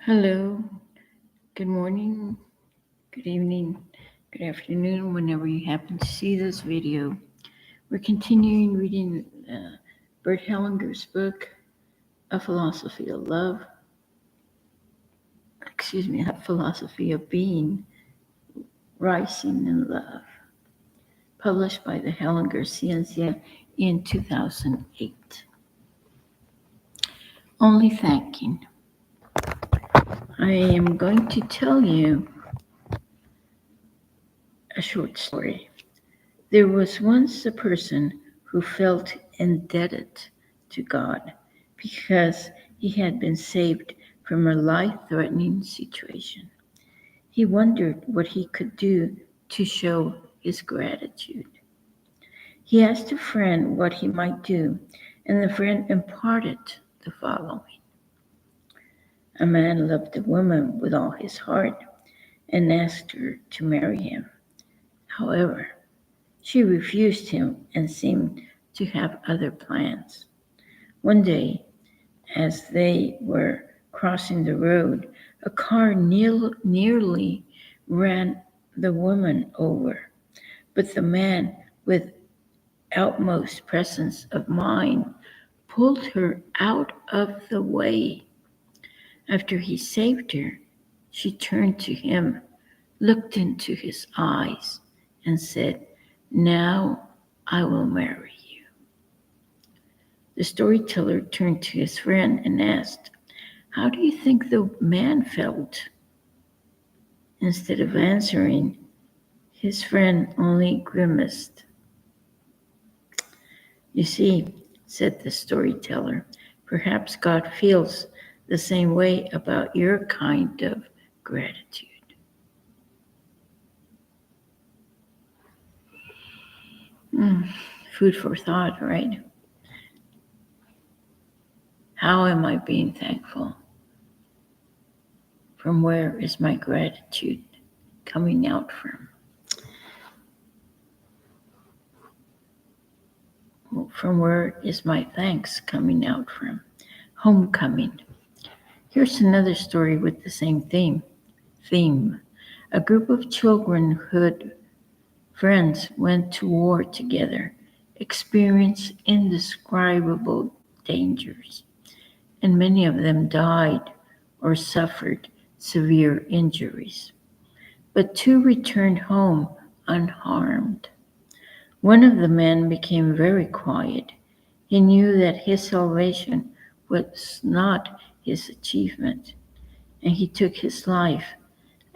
Hello, good morning, good evening, good afternoon, whenever you happen to see this video. We're continuing reading Bert Hellinger's book, A Philosophy of Love, A Philosophy of Being, Rising in Love, published by the Hellinger Sciencia in 2008. Only thanking. I am going to tell you a short story. There was once a person who felt indebted to God because he had been saved from a life-threatening situation. He wondered what he could do to show his gratitude. He asked a friend what he might do, and the friend imparted the following. A man loved a woman with all his heart and asked her to marry him. However, she refused him and seemed to have other plans. One day, as they were crossing the road, a car nearly ran the woman over, but the man, with utmost presence of mind, pulled her out of the way. After he saved her, she turned to him, looked into his eyes, and said, "Now I will marry you." The storyteller turned to his friend and asked, "How do you think the man felt?" Instead of answering, his friend only grimaced. "You see," said the storyteller, "perhaps God feels the same way about your kind of gratitude." Food for thought, right? How am I being thankful? From where is my gratitude coming out from? From where is my thanks coming out from? Homecoming. Here's another story with the same theme. A group of childhood friends went to war together, experienced indescribable dangers, and many of them died or suffered severe injuries. But two returned home unharmed. One of the men became very quiet. He knew that his salvation was not his achievement, and he took his life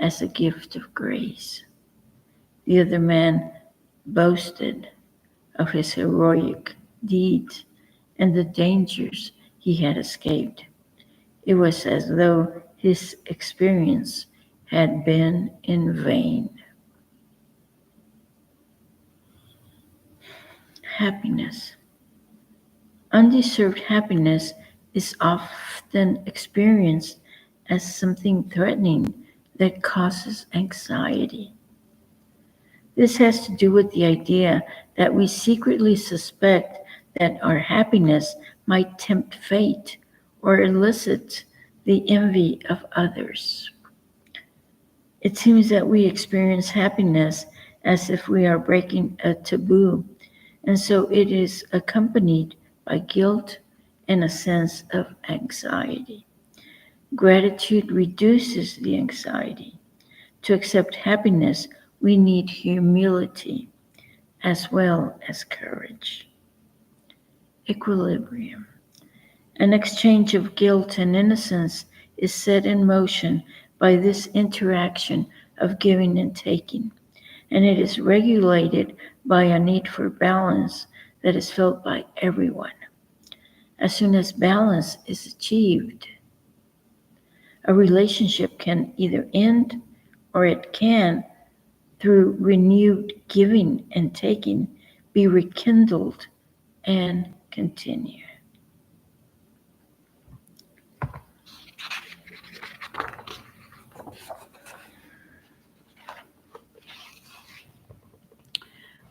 as a gift of grace. The other man boasted of his heroic deeds and the dangers he had escaped. It was as though his experience had been in vain. Happiness. Undeserved happiness is often experienced as something threatening that causes anxiety. This has to do with the idea that we secretly suspect that our happiness might tempt fate or elicit the envy of others. It seems that we experience happiness as if we are breaking a taboo, and so it is accompanied by guilt and a sense of anxiety. Gratitude reduces the anxiety. To accept happiness, we need humility as well as courage. Equilibrium. An exchange of guilt and innocence is set in motion by this interaction of giving and taking, and it is regulated by a need for balance that is felt by everyone. As soon as balance is achieved, a relationship can either end or it can, through renewed giving and taking, be rekindled and continue.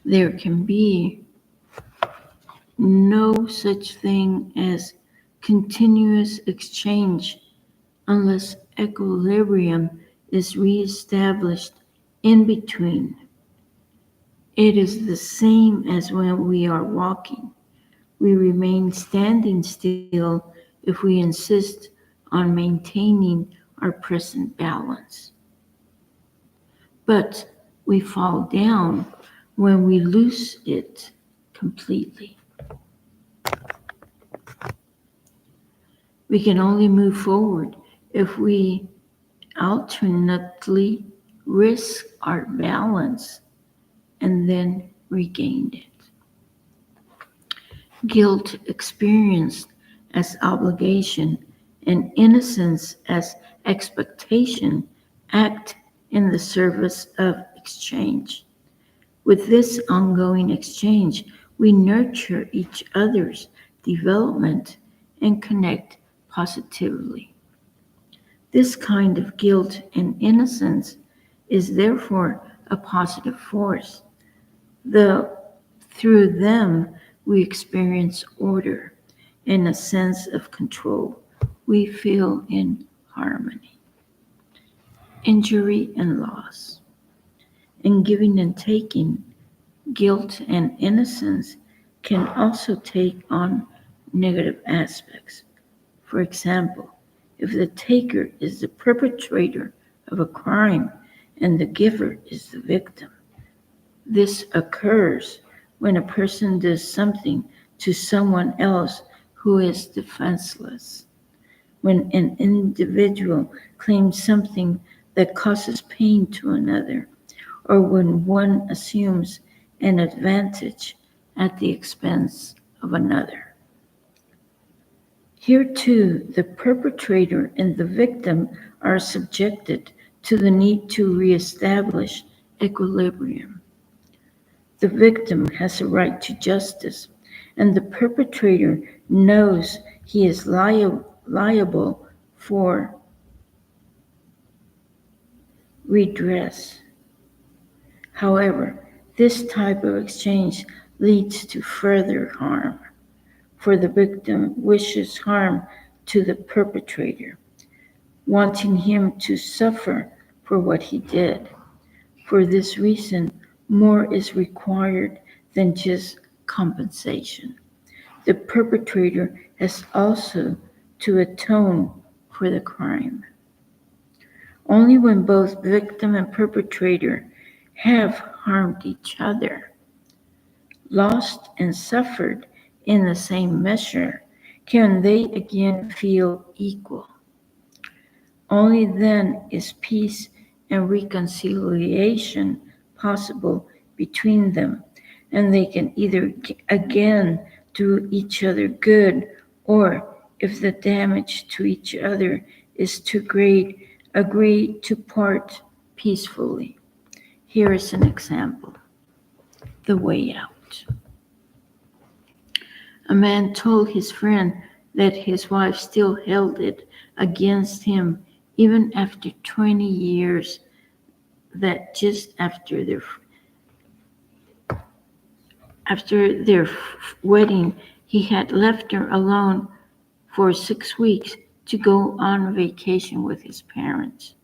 There can be no such thing as continuous exchange unless equilibrium is reestablished in between. It is the same as when we are walking. We remain standing still if we insist on maintaining our present balance. But we fall down when we lose it completely. We can only move forward if we alternately risk our balance and then regain it. Guilt experienced as obligation and innocence as expectation act in the service of exchange. With this ongoing exchange, we nurture each other's development and connect positively. This kind of guilt and innocence is therefore a positive force. Through them, we experience order and a sense of control. We feel in harmony. Injury and loss. In giving and taking, guilt and innocence can also take on negative aspects. For example, if the taker is the perpetrator of a crime and the giver is the victim, this occurs when a person does something to someone else who is defenseless. When an individual claims something that causes pain to another, or when one assumes an advantage at the expense of another. Here too, the perpetrator and the victim are subjected to the need to reestablish equilibrium. The victim has a right to justice, and the perpetrator knows he is liable for redress. However, this type of exchange leads to further harm, for the victim wishes harm to the perpetrator, wanting him to suffer for what he did. For this reason, more is required than just compensation. The perpetrator has also to atone for the crime. Only when both victim and perpetrator have harmed each other, lost and suffered in the same measure, can they again feel equal. Only then is peace and reconciliation possible between them, and they can either again do each other good, or if the damage to each other is too great, agree to part peacefully. Here is an example. The way out. A man told his friend that his wife still held it against him even after 20 years, that just after their wedding, he had left her alone for 6 weeks to go on vacation with his parents.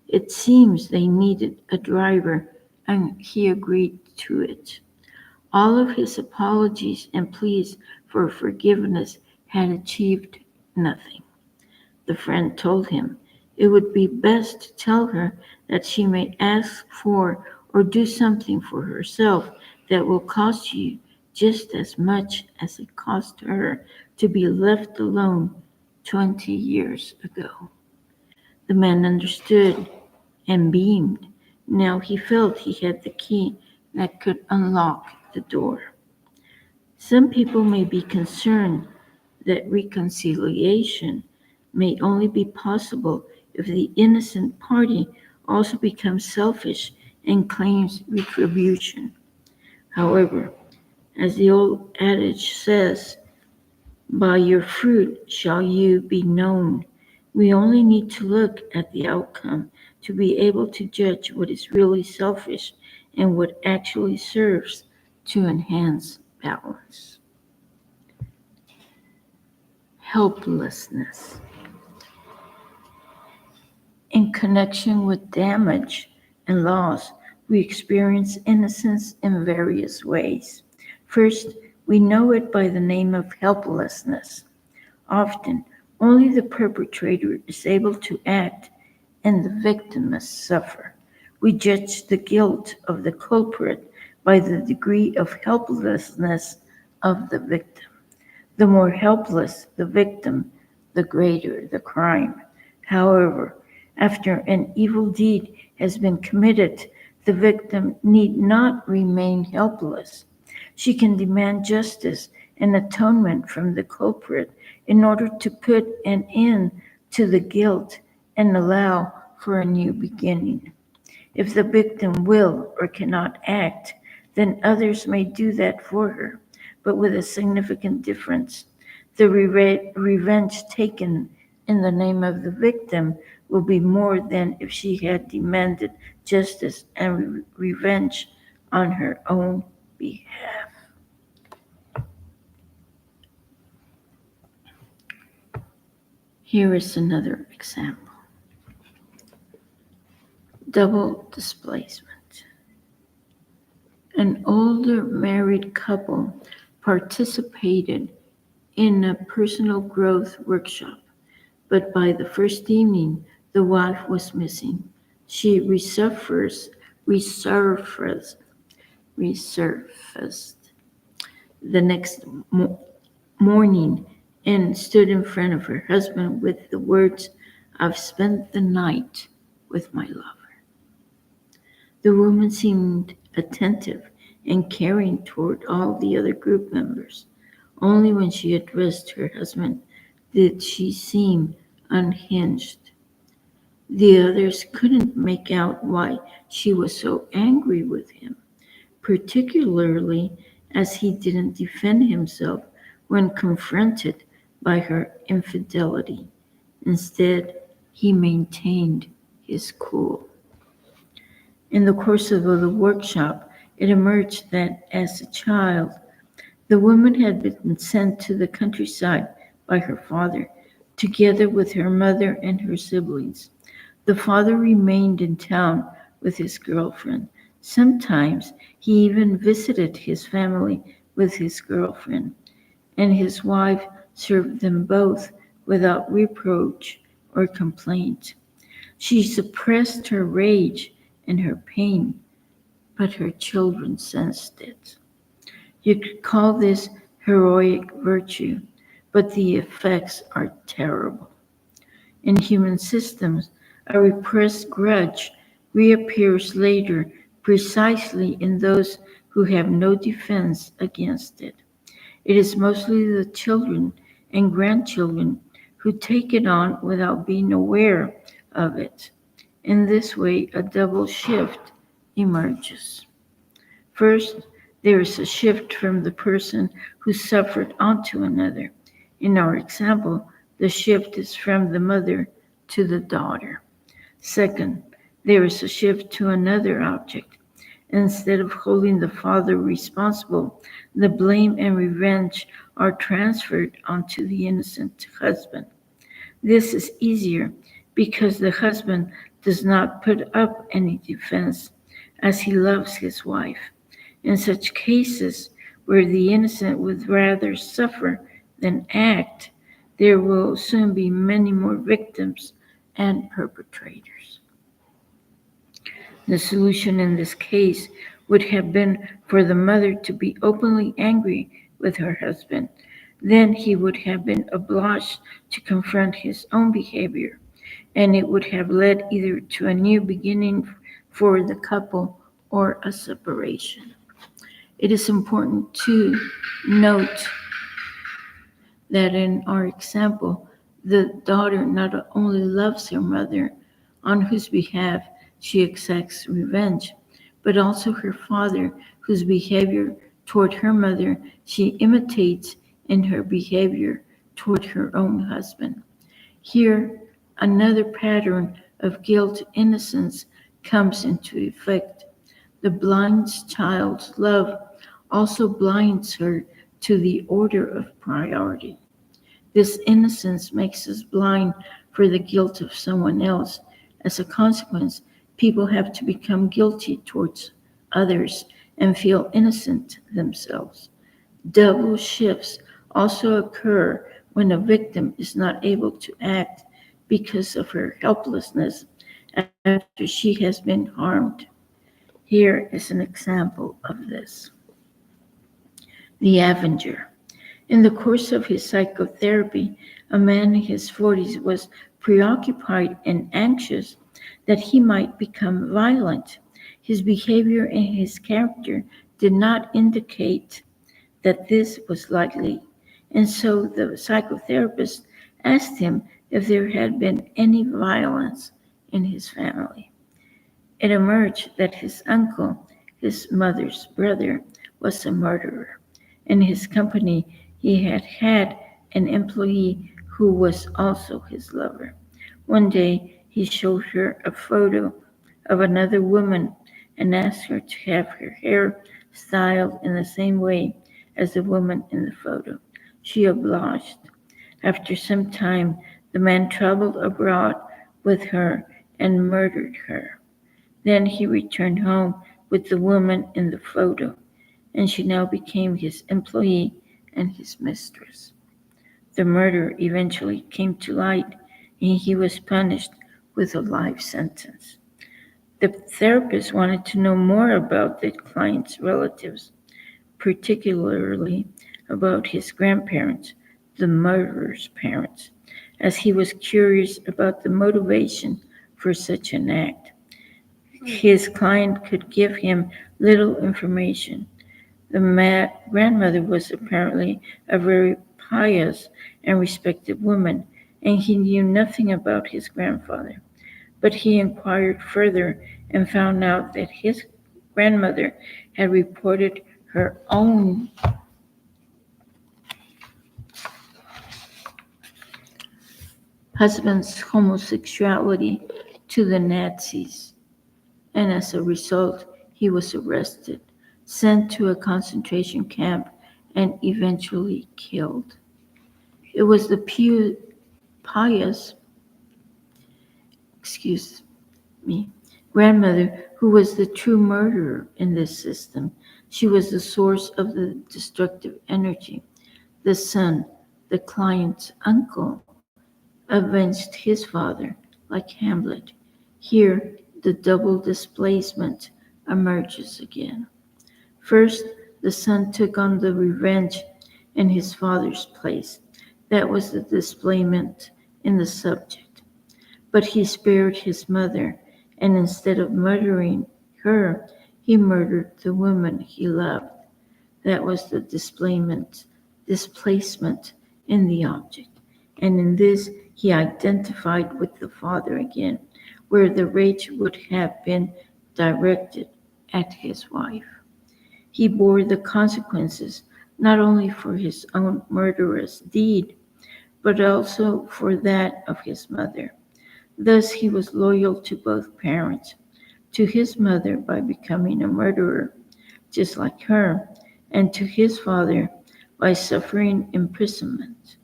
It seems they needed a driver, and he agreed to it. All of his apologies and pleas for forgiveness had achieved nothing. The friend told him it would be best to tell her that she may ask for or do something for herself that will cost you just as much as it cost her to be left alone 20 years ago. The man understood and beamed. Now he felt he had the key that could unlock the door. Some people may be concerned that reconciliation may only be possible if the innocent party also becomes selfish and claims retribution. However, as the old adage says, by your fruit shall you be known. We only need to look at the outcome to be able to judge what is really selfish and what actually serves to enhance balance. Helplessness. In connection with damage and loss, we experience innocence in various ways. First, we know it by the name of helplessness. Often, only the perpetrator is able to act and the victim must suffer. We judge the guilt of the culprit by the degree of helplessness of the victim. The more helpless the victim, the greater the crime. However, after an evil deed has been committed, the victim need not remain helpless. She can demand justice and atonement from the culprit in order to put an end to the guilt and allow for a new beginning. If the victim will or cannot act, then others may do that for her, but with a significant difference. The revenge taken in the name of the victim will be more than if she had demanded justice and revenge on her own behalf. Here is another example. Double displacement. An older married couple participated in a personal growth workshop, but by the first evening, the wife was missing. She resurfaced the next morning and stood in front of her husband with the words, "I've spent the night with my lover." The woman seemed attentive and caring toward all the other group members. Only when she addressed her husband did she seem unhinged. The others couldn't make out why she was so angry with him, particularly as he didn't defend himself when confronted by her infidelity. Instead, he maintained his cool. In the course of the workshop, it emerged that as a child, the woman had been sent to the countryside by her father, together with her mother and her siblings. The father remained in town with his girlfriend. Sometimes he even visited his family with his girlfriend, and his wife served them both without reproach or complaint. She suppressed her rage and her pain, but her children sensed it. You could call this heroic virtue, but the effects are terrible. In human systems, a repressed grudge reappears later precisely in those who have no defense against it. It is mostly the children and grandchildren who take it on without being aware of it. In this way, a double shift emerges. First, there is a shift from the person who suffered onto another. In our example, the shift is from the mother to the daughter. Second, there is a shift to another object. Instead of holding the father responsible, the blame and revenge are transferred onto the innocent husband. This is easier because the husband does not put up any defense, as he loves his wife. In such cases where the innocent would rather suffer than act, there will soon be many more victims and perpetrators. The solution in this case would have been for the mother to be openly angry with her husband. Then he would have been obliged to confront his own behavior, and it would have led either to a new beginning for the couple or a separation. It is important to note that in our example, the daughter not only loves her mother, on whose behalf she exacts revenge, but also her father, whose behavior toward her mother she imitates in her behavior toward her own husband. Here, another pattern of guilt innocence comes into effect. The blind child's love also blinds her to the order of priority. This innocence makes us blind for the guilt of someone else, As a consequence, people have to become guilty towards others and feel innocent themselves. Double shifts also occur when a victim is not able to act because of her helplessness after she has been harmed. Here is an example of this. The avenger. In the course of his psychotherapy, a man in his 40s was preoccupied and anxious that he might become violent. His behavior and his character did not indicate that this was likely, and so the psychotherapist asked him if there had been any violence in his family. It emerged that his uncle, his mother's brother, was a murderer. In his company, he had had an employee who was also his lover. One day, he showed her a photo of another woman and asked her to have her hair styled in the same way as the woman in the photo. She obliged. After some time, the man traveled abroad with her and murdered her. Then he returned home with the woman in the photo, and she now became his employee and his mistress. The murder eventually came to light, and he was punished with a life sentence. The therapist wanted to know more about the client's relatives, particularly about his grandparents, the murderer's parents, as he was curious about the motivation for such an act. His client could give him little information. The grandmother was apparently a very pious and respected woman, and he knew nothing about his grandfather. But he inquired further and found out that his grandmother had reported her own husband's homosexuality to the Nazis, and as a result, he was arrested, sent to a concentration camp, and eventually killed. It was the pious, excuse me, grandmother who was the true murderer in this system. She was the source of the destructive energy. The son, the client's uncle, avenged his father, like Hamlet. Here, the double displacement emerges again. First, the son took on the revenge in his father's place. That was the displacement in the subject. But he spared his mother, and instead of murdering her, he murdered the woman he loved. That was the displacement in the object. And in this, he identified with the father again, where the rage would have been directed at his wife. He bore the consequences not only for his own murderous deed, but also for that of his mother. Thus, he was loyal to both parents, to his mother by becoming a murderer, just like her, and to his father by suffering imprisonment.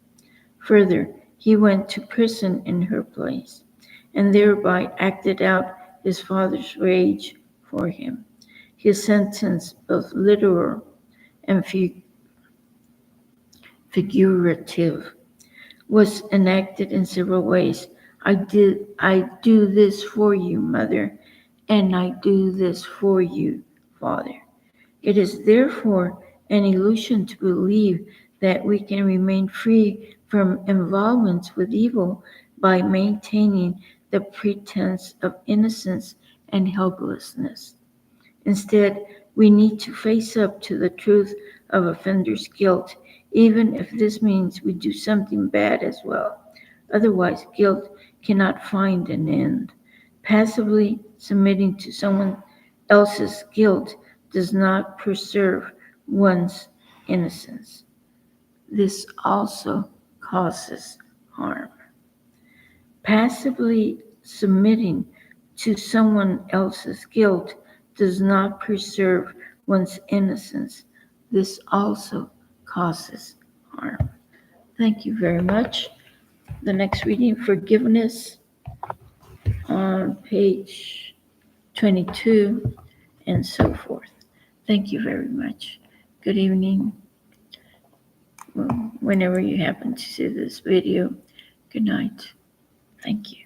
Further, he went to prison in her place, and thereby acted out his father's rage for him. His sentence, both literal and figurative, was enacted in several ways. I do this for you, mother, and I do this for you, father. It is therefore an illusion to believe that we can remain free from involvement with evil by maintaining the pretense of innocence and helplessness. Instead, we need to face up to the truth of offender's guilt, even if this means we do something bad as well. Otherwise, guilt cannot find an end. Passively submitting to someone else's guilt does not preserve one's innocence. This also causes harm. Passively submitting to someone else's guilt does not preserve one's innocence. This also causes harm. Thank you very much. The next reading, forgiveness. on page 22, and so forth. Thank you very much. Good evening. Whenever you happen to see this video, good night. Thank you.